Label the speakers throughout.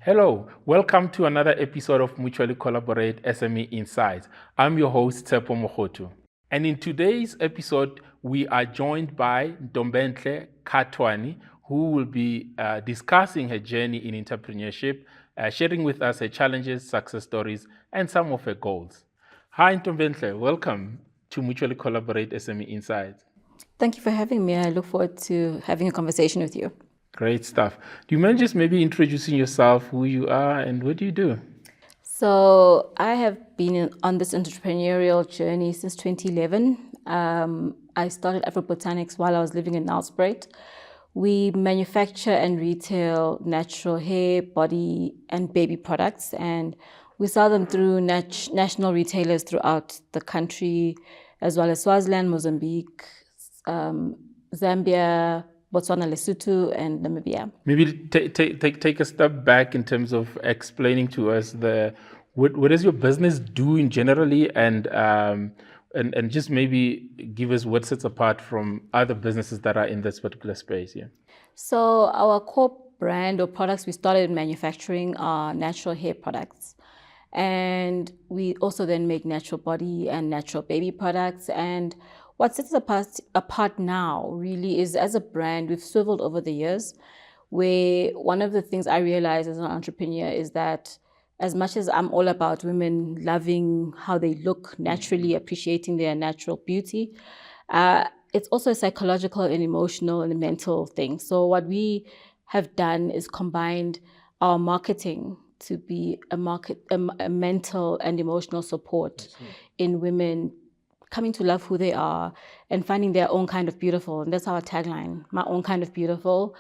Speaker 1: Hello, welcome to another episode of Mutually Collaborate SME Insights. I'm your host, Tsepo Mogotu. And in today's episode, we are joined by Ntombenhle Khathwane, who will be discussing her journey in entrepreneurship, sharing with us her challenges, success stories, and some of her goals. Hi, Ntombenhle. Welcome to Mutually Collaborate SME Insights.
Speaker 2: Thank you for having me. I look forward to having a conversation with you.
Speaker 1: Great stuff. Do you mind just maybe introducing yourself, who you are, and what do you do?
Speaker 2: So I have been on this entrepreneurial journey since 2011. I started Afro-Botanics while I was living in Nelspruit. We manufacture and retail natural hair, body, and baby products, and we sell them through national retailers throughout the country, as well as Swaziland, Mozambique, Zambia, Botswana, Lesotho, and Namibia.
Speaker 1: Maybe take a step back in terms of explaining to us what does your business do in generally, and just maybe give us what sets apart from other businesses that are in this particular space. Yeah.
Speaker 2: So our core brand or products we started manufacturing are natural hair products. And we also then make natural body and natural baby products. And what sets us apart now really is, as a brand, we've swiveled over the years, where one of the things I realized as an entrepreneur is that as much as I'm all about women loving how they look naturally, appreciating their natural beauty, it's also a psychological and emotional and mental thing. So what we have done is combined our marketing to be a mental and emotional support in women coming to love who they are and finding their own kind of beautiful. And that's our tagline, my own kind of beautiful.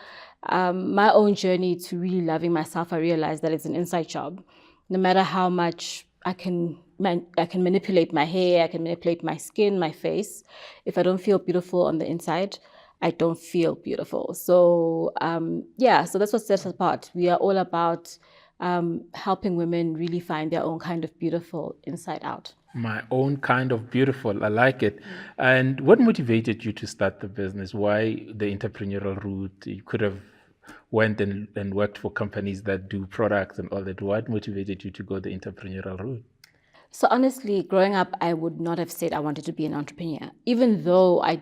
Speaker 2: My own journey to really loving myself, I realized that it's an inside job. No matter how much I can manipulate my hair, I can manipulate my skin, my face. If I don't feel beautiful on the inside, I don't feel beautiful. So so that's what sets us apart. We are all about helping women really find their own kind of beautiful inside out.
Speaker 1: My own kind of beautiful. I like it. And what motivated you to start the business? Why the entrepreneurial route? You could have went and worked for companies that do products and all that. What motivated you to go the entrepreneurial route?
Speaker 2: So honestly, growing up, I would not have said I wanted to be an entrepreneur, even though I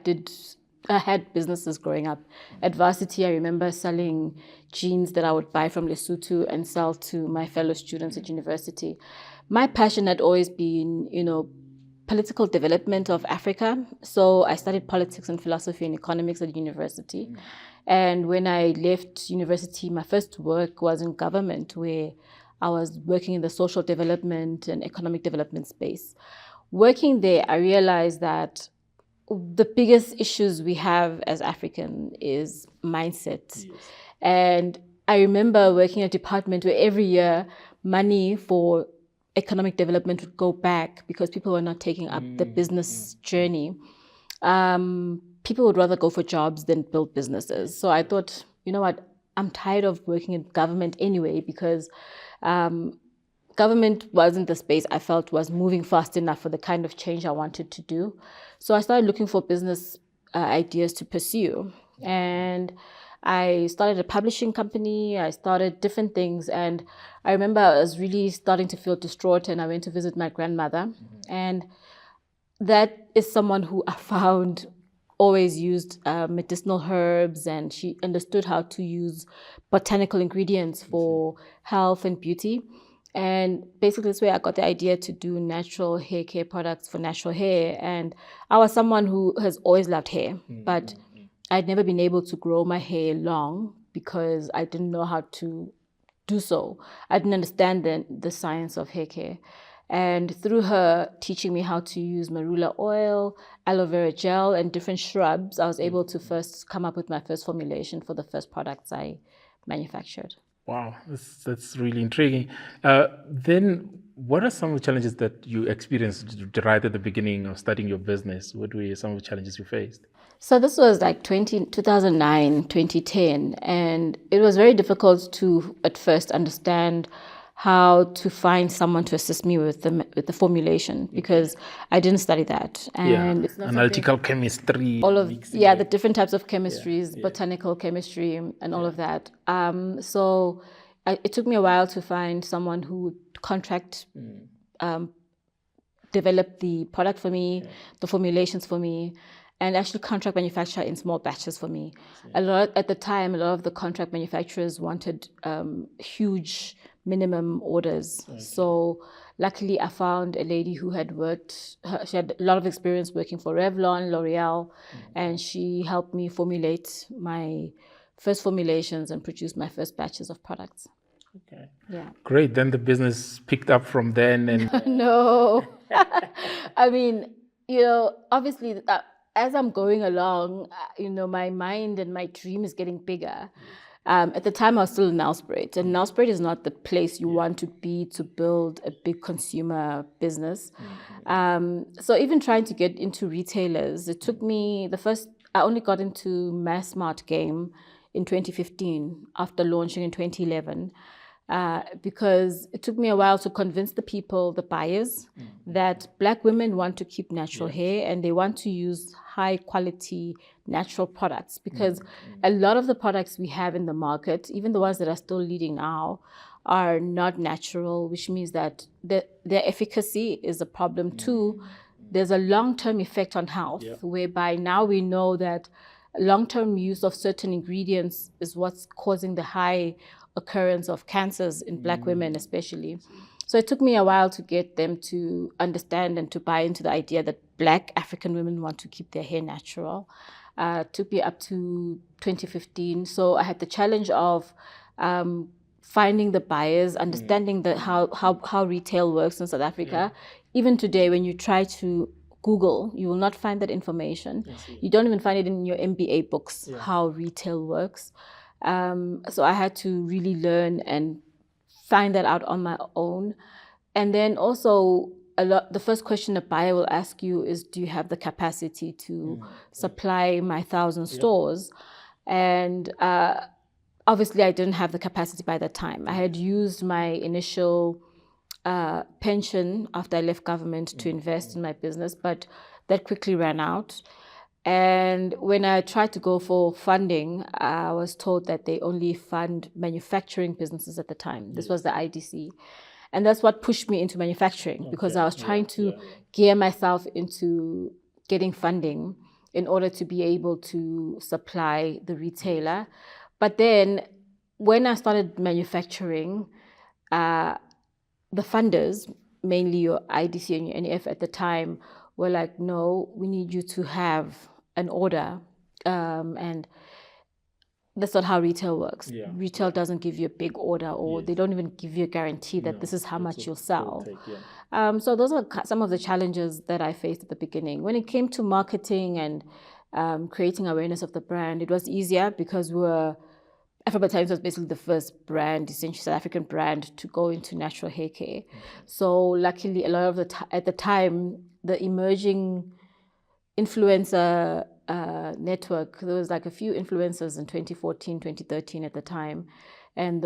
Speaker 2: had businesses growing up. At varsity, I remember selling jeans that I would buy from Lesotho and sell to my fellow students at university. My passion had always been, political development of Africa. So I studied politics and philosophy and economics at university. And when I left university, my first work was in government, where I was working in the social development and economic development space. Working there, I realized that the biggest issues we have as African is mindset. Yes. And I remember working in a department where every year money for economic development would go back because people were not taking up the business journey. People would rather go for jobs than build businesses. So I thought, you know what, I'm tired of working in government anyway, because government wasn't the space I felt was moving fast enough for the kind of change I wanted to do. So I started looking for business ideas to pursue. And I started a publishing company. I started different things. And I remember I was really starting to feel distraught, and I went to visit my grandmother. And that is someone who I found always used medicinal herbs, and she understood how to use botanical ingredients for health and beauty. And basically this way I got the idea to do natural hair care products for natural hair. And I was someone who has always loved hair, but I'd never been able to grow my hair long because I didn't know how to do so. I didn't understand the science of hair care. And through her teaching me how to use marula oil, aloe vera gel, and different shrubs, I was able to first come up with my first formulation for the first products I manufactured.
Speaker 1: Wow, that's really intriguing. Then what are some of the challenges that you experienced right at the beginning of starting your business? What were some of the challenges you faced?
Speaker 2: So this was like 2009, 2010, and it was very difficult to at first understand how to find someone to assist me with the formulation, because I didn't study that. And it's not
Speaker 1: analytical chemistry.
Speaker 2: All of the different types of chemistries, botanical chemistry, and all of that. So it took me a while to find someone who would contract, develop the product for me, the formulations for me, and actually contract manufacture in small batches for me. At the time, a lot of the contract manufacturers wanted huge minimum orders. So luckily, I found a lady who had she had a lot of experience working for Revlon, L'Oreal, and she helped me formulate my first formulations and produce my first batches of products.
Speaker 1: Okay.
Speaker 2: Yeah.
Speaker 1: Great. Then the business picked up from then. And
Speaker 2: No. I mean, obviously, as I'm going along, my mind and my dream is getting bigger. At the time, I was still in Nelspruit, and Nelspruit is not the place you want to be to build a big consumer business. So even trying to get into retailers, it took me I only got into mass mart game in 2015 after launching in 2011. Because it took me a while to convince the buyers, that Black women want to keep natural hair and they want to use high quality natural products, because a lot of the products we have in the market, even the ones that are still leading now, are not natural, which means that their efficacy is a problem too. There's a long-term effect on health, whereby now we know that long-term use of certain ingredients is what's causing the high occurrence of cancers in Black women especially. So it took me a while to get them to understand and to buy into the idea that Black African women want to keep their hair natural. Took me up to 2015. So I had the challenge of finding the buyers, understanding how retail works in South Africa. Even today, when you try to Google, you will not find that information. You don't even find it in your MBA books, how retail works. So I had to really learn and find that out on my own. And then also, the first question a buyer will ask you is, do you have the capacity to supply my 1,000 stores? And obviously, I didn't have the capacity by that time. I had used my initial pension after I left government to invest in my business, but that quickly ran out. And when I tried to go for funding, I was told that they only fund manufacturing businesses at the time. This was the IDC. And that's what pushed me into manufacturing, because I was trying to gear myself into getting funding in order to be able to supply the retailer. But then when I started manufacturing, the funders, mainly your IDC and your NEF at the time, were like, no, we need you to have an order. And that's not how retail works. Retail doesn't give you a big order, or they don't even give you a guarantee that this is how much you'll sell. So those are some of the challenges that I faced at the beginning. When it came to marketing and creating awareness of the brand, it was easier because Afro-Botanics was basically the first brand, essentially South African brand, to go into natural hair care. So luckily, a lot of at the time, the emerging influencer network, there was like a few influencers in 2014, 2013 at the time, and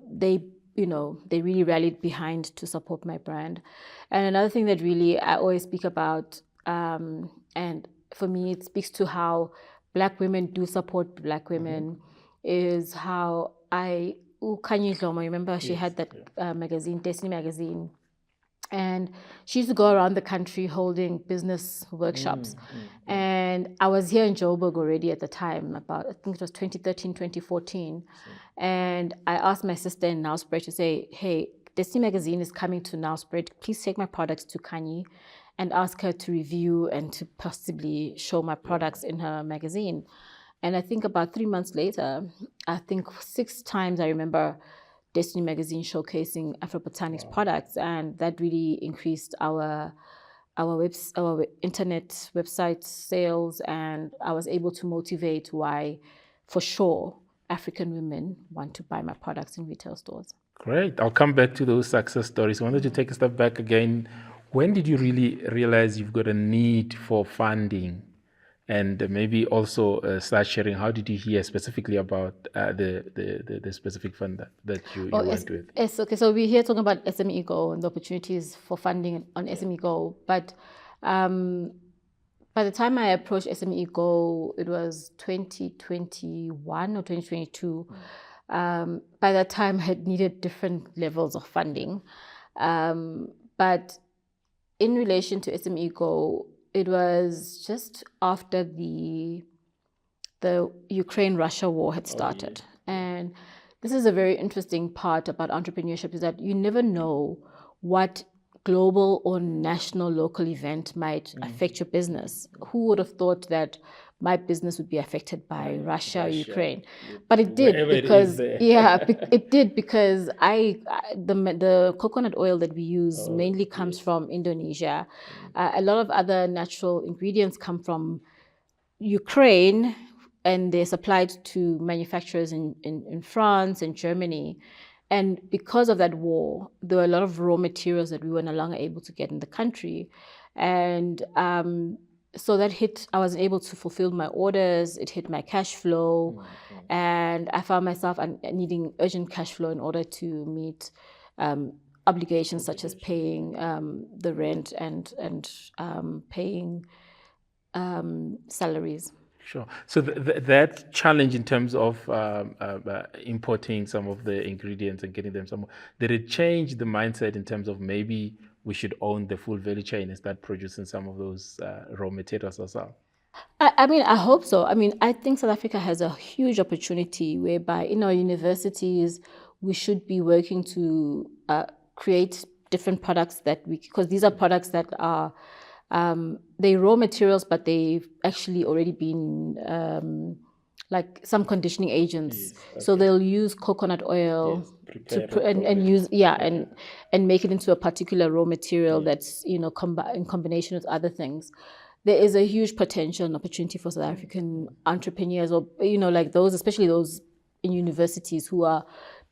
Speaker 2: they really rallied behind to support my brand. And another thing that really I always speak about, and for me it speaks to how Black women do support Black women, is how Khathwane Dlomo, remember she had that magazine, Destiny magazine, and she used to go around the country holding business workshops. And I was here in Joburg already at the time, I think it was 2013, 2014. And I asked my sister in Nelspruit to say, hey, Destiny magazine is coming to Nelspruit. Please take my products to Khathwane and ask her to review and to possibly show my products in her magazine. And I think about 3 months later, I think 6 times I remember Destiny magazine showcasing Afro-Botanics products, and that really increased our internet website sales, and I was able to motivate why, for sure, African women want to buy my products in retail stores.
Speaker 1: Great. I'll come back to those success stories. I wanted to take a step back again. When did you really realize you've got a need for funding? And maybe also start sharing, how did you hear specifically about the specific fund that you went with?
Speaker 2: Yes, okay. So we're here talking about SME Go and the opportunities for funding on SME Go. But by the time I approached SME Go, it was 2021 or 2022. By that time, I had needed different levels of funding. But in relation to SME Go, it was just after the Ukraine-Russia war had started. And this is a very interesting part about entrepreneurship, is that you never know what global or national local event might affect your business. Who would have thought that my business would be affected by Russia, Ukraine? But it did, because it did, because the coconut oil that we use mainly comes from Indonesia. A lot of other natural ingredients come from Ukraine, and they're supplied to manufacturers in France and Germany. And because of that war, there were a lot of raw materials that we were no longer able to get in the country. And so that I was able to fulfill my orders, it hit my cash flow, and I found myself needing urgent cash flow in order to meet obligations such as paying the rent and paying salaries.
Speaker 1: Sure. So that challenge in terms of importing some of the ingredients and getting them somewhere, did it change the mindset in terms of maybe we should own the full value chain and start producing some of those raw materials ourselves?
Speaker 2: I mean, I hope so. I mean, I think South Africa has a huge opportunity whereby in our universities, we should be working to create different products because these are products that are they're raw materials, but they've actually already been like some conditioning agents. So they'll use coconut oil and use and make it into a particular raw material that's in combination with other things. There is a huge potential and opportunity for South African entrepreneurs, or like those, especially those in universities who are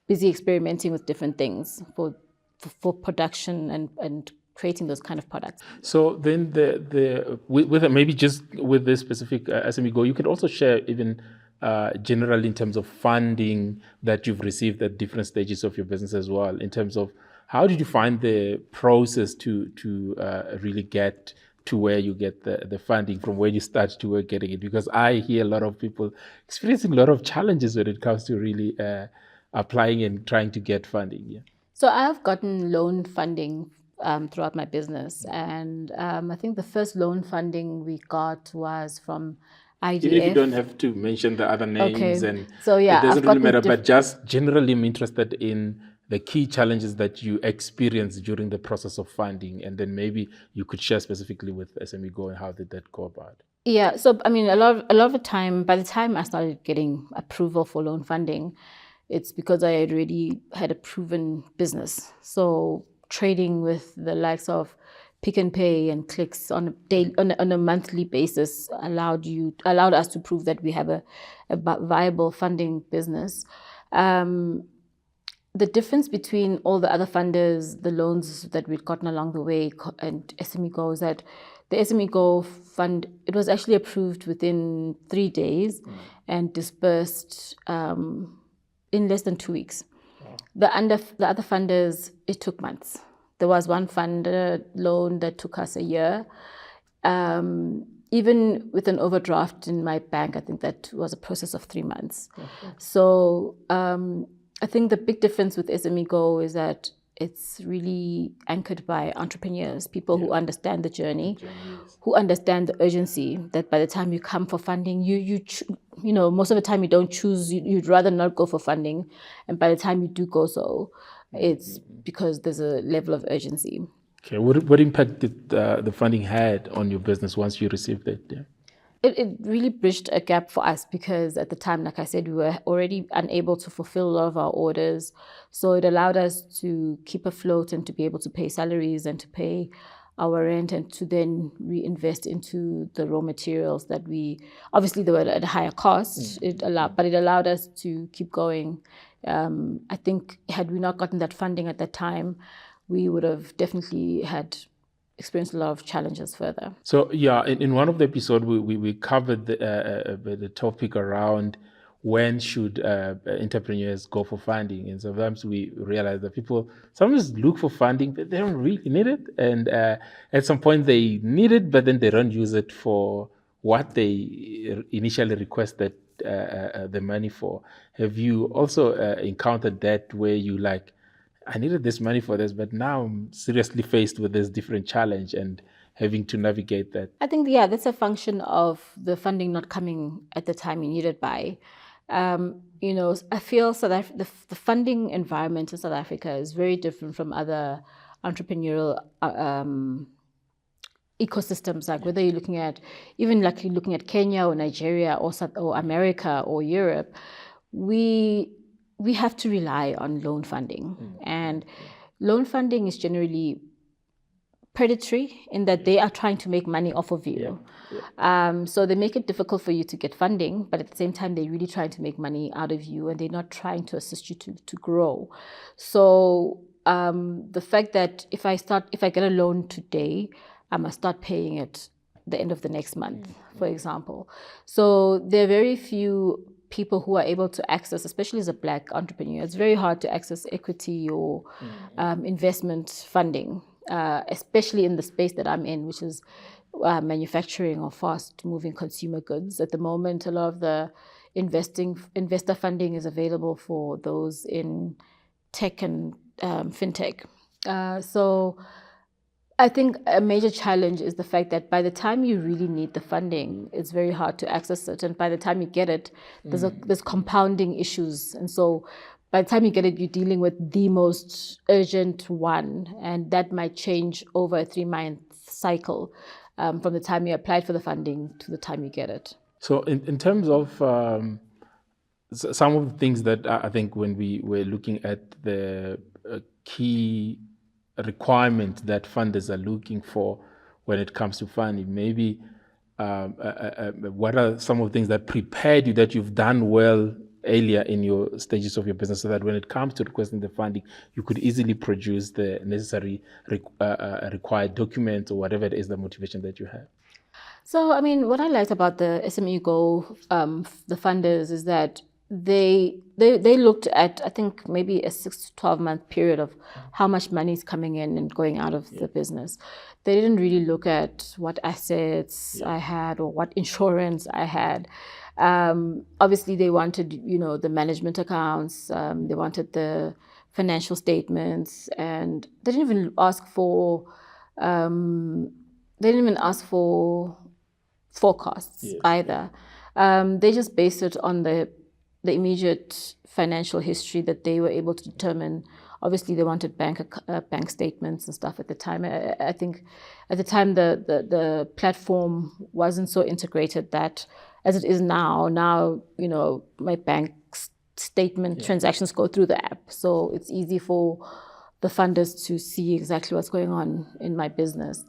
Speaker 2: busy experimenting with different things for production and creating those kind of products.
Speaker 1: So then with maybe just with this specific SME Go, you could also share even generally in terms of funding that you've received at different stages of your business as well, in terms of how did you find the process to really get to where you get the funding, from where you start to where getting it? Because I hear a lot of people experiencing a lot of challenges when it comes to really applying and trying to get funding. Yeah.
Speaker 2: So I've gotten loan funding throughout my business. And I think the first loan funding we got was from IDF.
Speaker 1: Even if you don't have to mention the other names, and
Speaker 2: so
Speaker 1: it doesn't really matter, but just generally I'm interested in the key challenges that you experienced during the process of funding, and then maybe you could share specifically with SME Go and how did that go about?
Speaker 2: Yeah, so I mean, a lot of the time, by the time I started getting approval for loan funding, it's because I had already had a proven business. So trading with the likes of Pick and Pay and Clicks on a monthly basis allowed us to prove that we have a viable funding business. The difference between all the other funders, the loans that we'd gotten along the way, and SME Go is that the SME Go fund, it was actually approved within 3 days and dispersed in less than 2 weeks. The other funders, it took months. There was one funder loan that took us a year. Even with an overdraft in my bank, I think that was a process of 3 months. So I think the big difference with SME Go is that it's really anchored by entrepreneurs, people who understand the journey, who understand the urgency, that by the time you come for funding, you most of the time you don't choose, you'd rather not go for funding. And by the time you do go so, it's because there's a level of urgency.
Speaker 1: Okay, what impact did the funding had on your business once you received it? Yeah.
Speaker 2: It really bridged a gap for us because at the time, like I said, we were already unable to fulfill a lot of our orders. So it allowed us to keep afloat and to be able to pay salaries and to pay our rent and to then reinvest into the raw materials that obviously they were at a higher cost. But it allowed us to keep going. I think had we not gotten that funding at that time, we would have definitely had experienced a lot of challenges further.
Speaker 1: So yeah, in one of the episodes, we covered the topic around when should entrepreneurs go for funding. And sometimes we realize that people sometimes look for funding, but they don't really need it. And at some point they need it, but then they don't use it for what they initially requested the money for. Have you also encountered that where you like, I needed this money for this, but now I'm seriously faced with this different challenge and having to navigate that?
Speaker 2: I think, yeah, that's a function of the funding not coming at the time you need it by. I feel the funding environment in South Africa is very different from other entrepreneurial ecosystems, like whether you're looking at Kenya or Nigeria or America or Europe. We have to rely on loan funding, and loan funding is generally predatory in that they are trying to make money off of you. So they make it difficult for you to get funding, but at the same time, they're really trying to make money out of you, and they're not trying to assist you to grow. So the fact that if I get a loan today, I must start paying it the end of the next month, for example. So there are very few people who are able to access, especially as a Black entrepreneur, it's very hard to access equity or investment funding, especially in the space that I'm in, which is manufacturing or fast-moving consumer goods. At the moment, a lot of the investor funding is available for those in tech and fintech. So I think a major challenge is the fact that by the time you really need the funding, it's very hard to access it. And by the time you get it, there's compounding issues. And so by the time you get it, you're dealing with the most urgent one. And that might change over a 3-month cycle from the time you applied for the funding to the time you get it.
Speaker 1: So in terms of some of the things that I think when we were looking at the key requirement that funders are looking for when it comes to funding, maybe what are some of the things that prepared you, that you've done well earlier in your stages of your business, so that when it comes to requesting the funding, you could easily produce the necessary required documents or whatever it is, the motivation that you have?
Speaker 2: So, I mean, what I liked about the SME Go, the funders, is that they looked at, I think, maybe a 6 to 12 month period of how much money is coming in and going out of the business. They didn't really look at what assets I had or what insurance I had. Obviously, they wanted, the management accounts. They wanted the financial statements, and they didn't even ask for forecasts either. They just based it on the immediate financial history that they were able to determine. Obviously, they wanted bank statements and stuff at the time. I think at the time the platform wasn't so integrated that as it is now. Now, my bank statement transactions go through the app, so it's easy for the funders to see exactly what's going on in my business.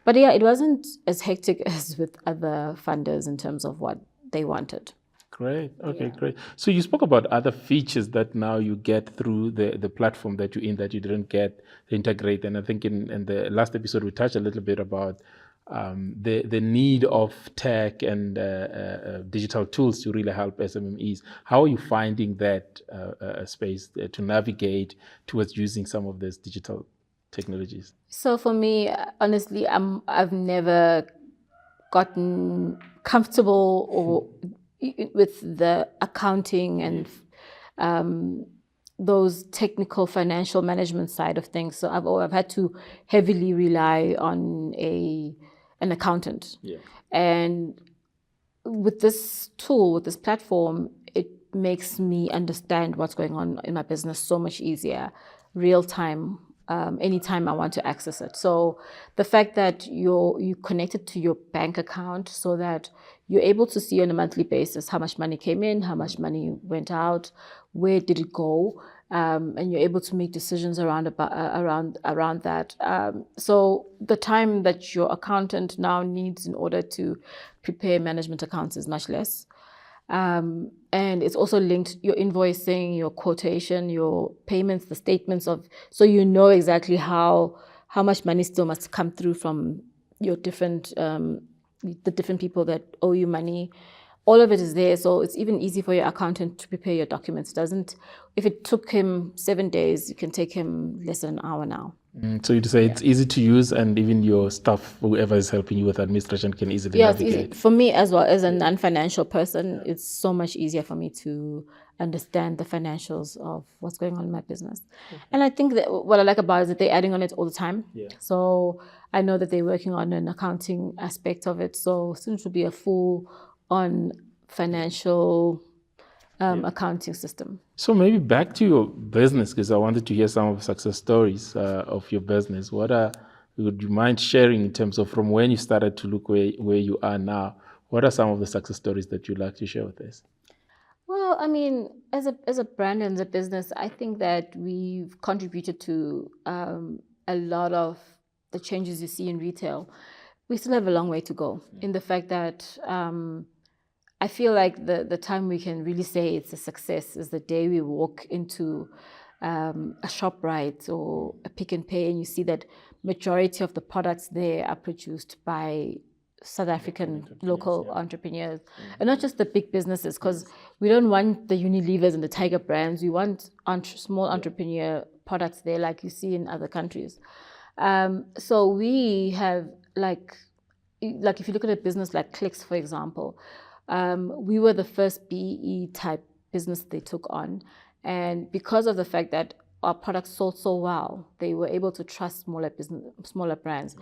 Speaker 2: But yeah, it wasn't as hectic as with other funders in terms of what they wanted.
Speaker 1: Great. Okay, great. So you spoke about other features that now you get through the platform that you're in that you didn't get to integrate. And I think in the last episode, we touched a little bit about the need of tech and digital tools to really help SMEs. How are you finding that space to navigate towards using some of these digital technologies? So
Speaker 2: for me, honestly, I've never gotten comfortable or with the accounting and those technical financial management side of things. So I've had to heavily rely on an accountant. And with this tool, with this platform, it makes me understand what's going on in my business so much easier, real time, anytime I want to access it. So the fact that you connected to your bank account so that you're able to see on a monthly basis how much money came in, how much money went out, where did it go, and you're able to make decisions around that. So the time that your accountant now needs in order to prepare management accounts is much less. And it's also linked your invoicing, your quotation, your payments, the statements so you know exactly how much money still must come through from your different the different people that owe you money. All of it is there, so it's even easy for your accountant to prepare your documents. If it took him 7 days, it can take him less than an hour now.
Speaker 1: So you'd say it's easy to use, and even your staff, whoever is helping you with administration, can easily
Speaker 2: Yeah, it's easy.
Speaker 1: navigate.
Speaker 2: For me as well, as a non-financial person, it's so much easier for me to understand the financials of what's going on in my business. And I think that what I like about it is that they're adding on it all the time. So I know that they're working on an accounting aspect of it. So soon it will be a full-on financial accounting system.
Speaker 1: So maybe back to your business, because I wanted to hear some of the success stories of your business. Would you mind sharing in terms of from when you started to look where you are now? What are some of the success stories that you'd like to share with us?
Speaker 2: Well, I mean, as a brand and as a business, I think that we've contributed to a lot of the changes you see in retail. We still have a long way to go in the fact that I feel like the time we can really say it's a success is the day we walk into a ShopRite or a Pick and Pay and you see that majority of the products there are produced by South African local entrepreneurs, and not just the big businesses, because we don't want the Unilevers and the Tiger brands. We want small entrepreneur products there, like you see in other countries. So we have like if you look at a business like Clicks, for example, we were the first BE type business they took on, and because of the fact that our products sold so well, they were able to trust smaller brands.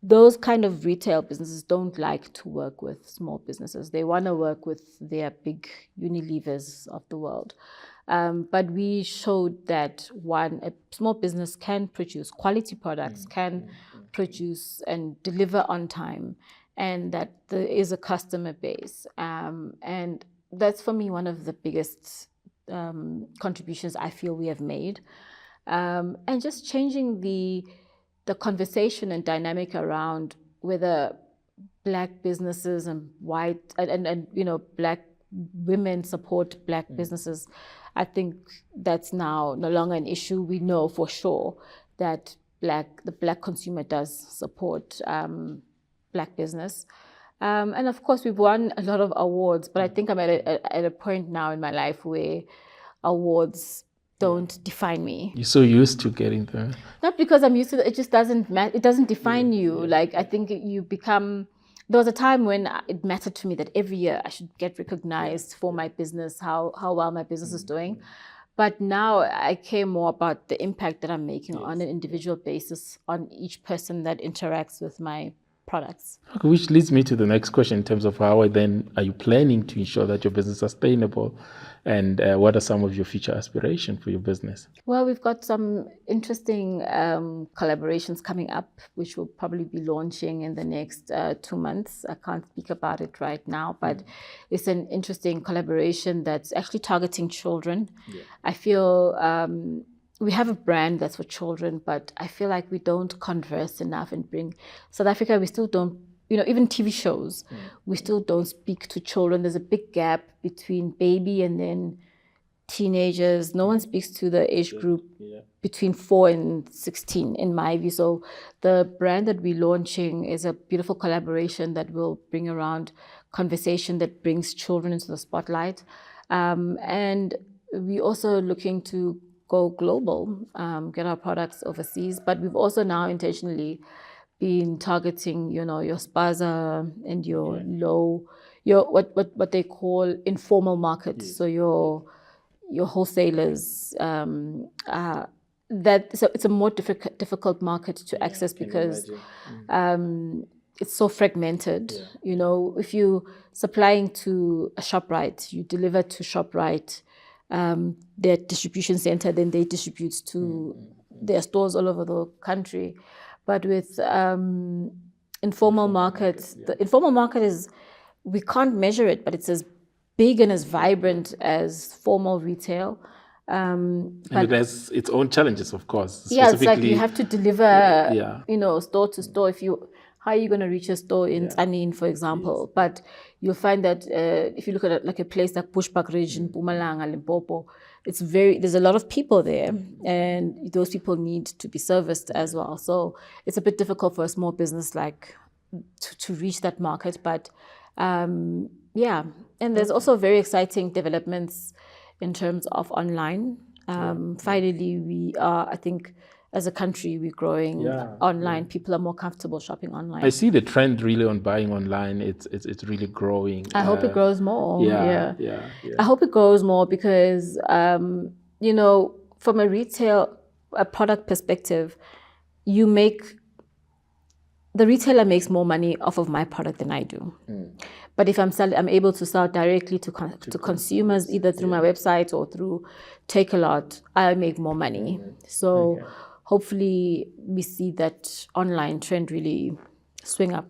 Speaker 2: Those kind of retail businesses don't like to work with small businesses. They want to work with their big Unilevers of the world. But we showed that a small business can produce quality products, can produce and deliver on time, and that there is a customer base. And that's for me one of the biggest contributions I feel we have made. And just changing the conversation and dynamic around whether Black businesses and white and Black women support Black businesses. I think that's now no longer an issue. We know for sure that the Black consumer does support Black business. And of course, we've won a lot of awards, but I think I'm at a point now in my life where awards don't define me.
Speaker 1: You're so used to getting there.
Speaker 2: Not because I'm used to it, it just doesn't matter. It doesn't define you. Like, I think you become, there was a time when it mattered to me that every year I should get recognized for my business, how well my business is doing. But now I care more about the impact that I'm making on an individual basis on each person that interacts with my products.
Speaker 1: Okay, which leads me to the next question in terms of how then are you planning to ensure that your business is sustainable, and what are some of your future aspirations for your business?
Speaker 2: Well, we've got some interesting collaborations coming up, which we'll probably be launching in the next 2 months. I can't speak about it right now, but it's an interesting collaboration that's actually targeting children. I feel we have a brand that's for children, but I feel like we don't converse enough and bring South Africa. We still don't, even TV shows, we still don't speak to children. There's a big gap between baby and then teenagers. No one speaks to the age group between 4 and 16, in my view. So the brand that we're launching is a beautiful collaboration that will bring around conversation that brings children into the spotlight. And we're also looking to go global, get our products overseas. But we've also now intentionally been targeting, your spaza and your what they call informal markets. So your wholesalers. It's a more difficult market to access because it's so fragmented. If you're supplying to a ShopRite, you deliver to ShopRite. Their distribution center, then they distribute to their stores all over the country. But with informal markets, the informal market is, we can't measure it, but it's as big and as vibrant as formal retail.
Speaker 1: And it has its own challenges, of course.
Speaker 2: Yeah, it's like you have to deliver, store to store. How are you going to reach a store in Tzaneen, for example? But you'll find that if you look at like a place like Bushbuck Ridge in Mpumalanga, Limpopo, there's a lot of people there, and those people need to be serviced as well. So it's a bit difficult for a small business like to reach that market. But and there's also very exciting developments in terms of online. Finally, we are, I think, as a country, we're growing online. People are more comfortable shopping online.
Speaker 1: I see the trend really on buying online. It's really growing.
Speaker 2: I hope it grows more.
Speaker 1: Yeah.
Speaker 2: I hope it grows more because, you know, from a product perspective, the retailer makes more money off of my product than I do. But if I'm able to sell directly to consumers, either through my website or through Take-A-Lot, I make more money. So hopefully we see that online trend really swing up.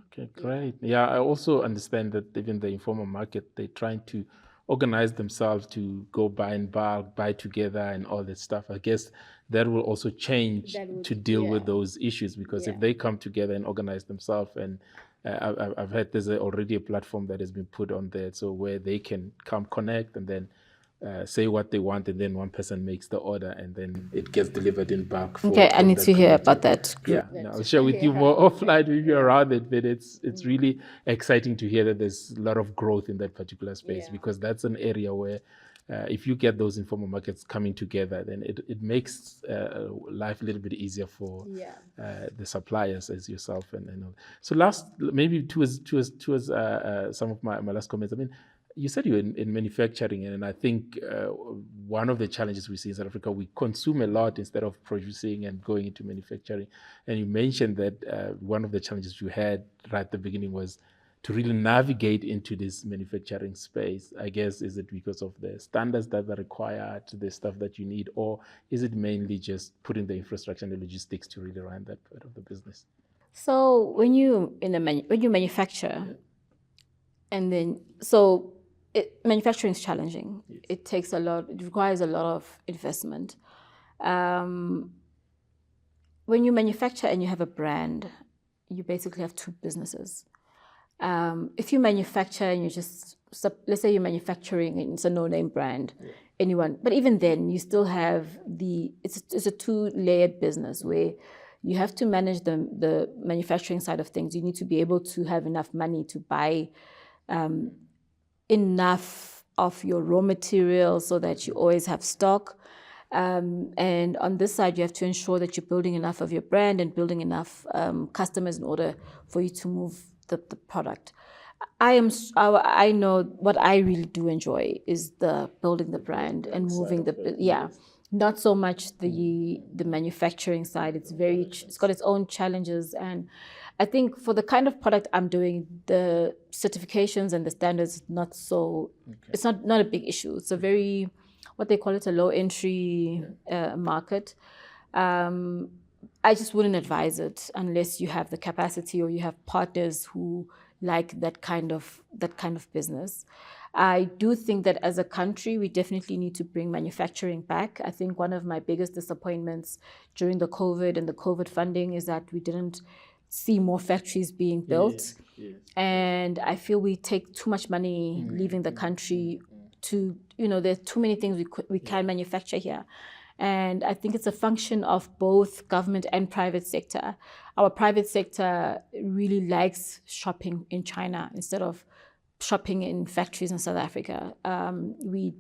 Speaker 1: Okay, great. Yeah, I also understand that even the informal market, they're trying to organize themselves to go buy in bulk, buy together, and all that stuff. I guess that will also change to deal with those issues, because if they come together and organize themselves, and I've heard there's already a platform that has been put on there, so where they can come connect and then say what they want, and then one person makes the order, and then it gets delivered in bulk.
Speaker 2: I need to hear about that.
Speaker 1: Yeah, I'll share with you more offline if you're around it. But it's really exciting to hear that there's a lot of growth in that particular space, because that's an area where if you get those informal markets coming together, then it makes life a little bit easier for the suppliers as yourself and all. So last, maybe towards some of my last comments. I mean, you said you're in manufacturing, and I think one of the challenges we see in South Africa, we consume a lot instead of producing and going into manufacturing. And you mentioned that one of the challenges you had right at the beginning was to really navigate into this manufacturing space. I guess, is it because of the standards that are required, the stuff that you need, or is it mainly just putting the infrastructure and the logistics to really run that part of the business?
Speaker 2: So when you manufacture, and then manufacturing is challenging. It takes it requires a lot of investment. When you manufacture and you have a brand, you basically have two businesses. If you manufacture and let's say you're manufacturing and it's a no-name brand, but even then you still have it's a two-layered business where you have to manage the manufacturing side of things. You need to be able to have enough money to buy enough of your raw materials so that you always have stock. And on this side, you have to ensure that you're building enough of your brand and building enough customers in order for you to move the product. I know what I really do enjoy is building the brand and moving not so much the manufacturing side. It's got its own challenges, and I think for the kind of product I'm doing, the certifications and the standards it's not a big issue. It's a very, what they call it, a low entry market. I just wouldn't advise it unless you have the capacity or you have partners who like that kind of business. I do think that as a country, we definitely need to bring manufacturing back. I think one of my biggest disappointments during the COVID and the COVID funding is that we didn't see more factories being built. And I feel we take too much money leaving the country to, there's too many things we can manufacture here. And I think it's a function of both government and private sector. Our private sector really likes shopping in China instead of shopping in factories in South Africa. We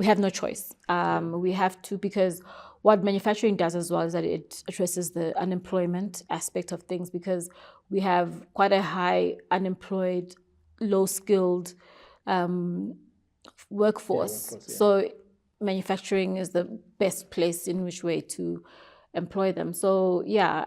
Speaker 2: have no choice. We have to, because what manufacturing does as well is that it addresses the unemployment aspect of things, because we have quite a high unemployed, low-skilled workforce. So manufacturing is the best place in which way to employ them. So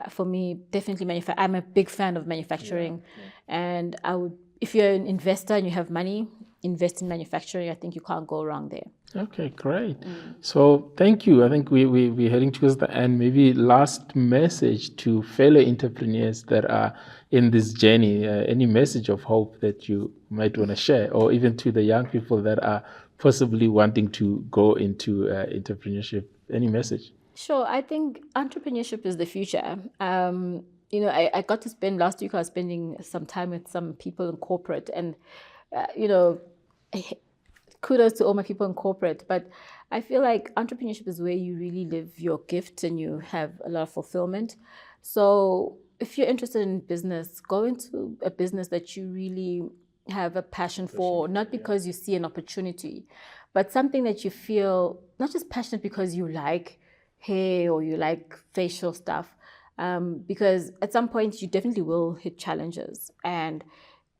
Speaker 2: for me, definitely I'm a big fan of manufacturing, and I would, if you're an investor and you have money, invest in manufacturing. I think you can't go wrong there.
Speaker 1: Okay, great. So thank you. I think we're heading towards the end. Maybe last message to fellow entrepreneurs that are in this journey, any message of hope that you might want to share, or even to the young people that are possibly wanting to go into entrepreneurship, any message?
Speaker 2: Sure. I think entrepreneurship is the future. I got to spend, last week I was spending some time with some people in corporate, and kudos to all my people in corporate, but I feel like entrepreneurship is where you really live your gift and you have a lot of fulfillment. So if you're interested in business, go into a business that you really have a passion for, not because you see an opportunity, but something that you feel not just passionate because you like hair or you like facial stuff. Because at some point you definitely will hit challenges. And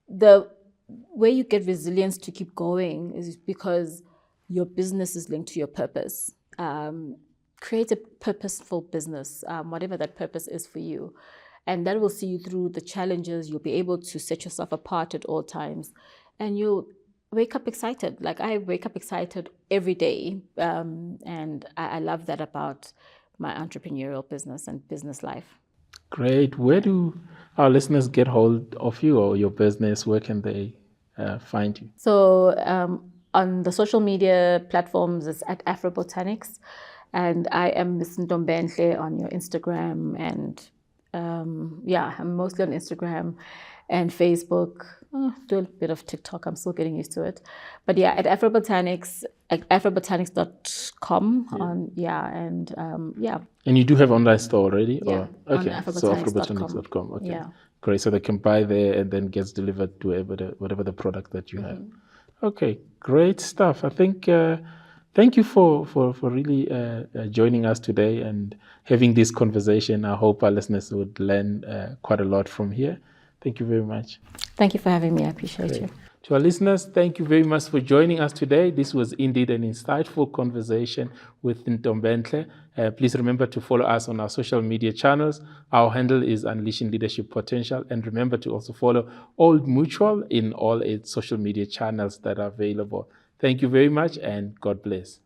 Speaker 2: the way you get resilience to keep going is because your business is linked to your purpose. Create a purposeful business, whatever that purpose is for you. And that will see you through the challenges. You'll be able to set yourself apart at all times. And you'll wake up excited. Like I wake up excited every day. And I love that about my entrepreneurial business and business life.
Speaker 1: Great. Where do our listeners get hold of you or your business? Where can they find you?
Speaker 2: So on the social media platforms, it's at Afrobotanics. And I am Miss Ntombenhle on your Instagram. And I'm mostly on Instagram and Facebook. Do a bit of TikTok. I'm still getting used to it. But yeah, at Afrobotanics, at afrobotanics.com.
Speaker 1: And you do have online store already?
Speaker 2: Yeah,
Speaker 1: or? Okay, so afrobotanics.com. Okay, yeah. Great. So they can buy there and then gets delivered to whatever the product that you have. Okay, great stuff. I think thank you for really joining us today and having this conversation. I hope our listeners would learn quite a lot from here. Thank you very much.
Speaker 2: Thank you for having me. I appreciate you.
Speaker 1: To our listeners, thank you very much for joining us today. This was indeed an insightful conversation with Ntombenhle. Please remember to follow us on our social media channels. Our handle is Unleashing Leadership Potential. And remember to also follow Old Mutual in all its social media channels that are available. Thank you very much and God bless.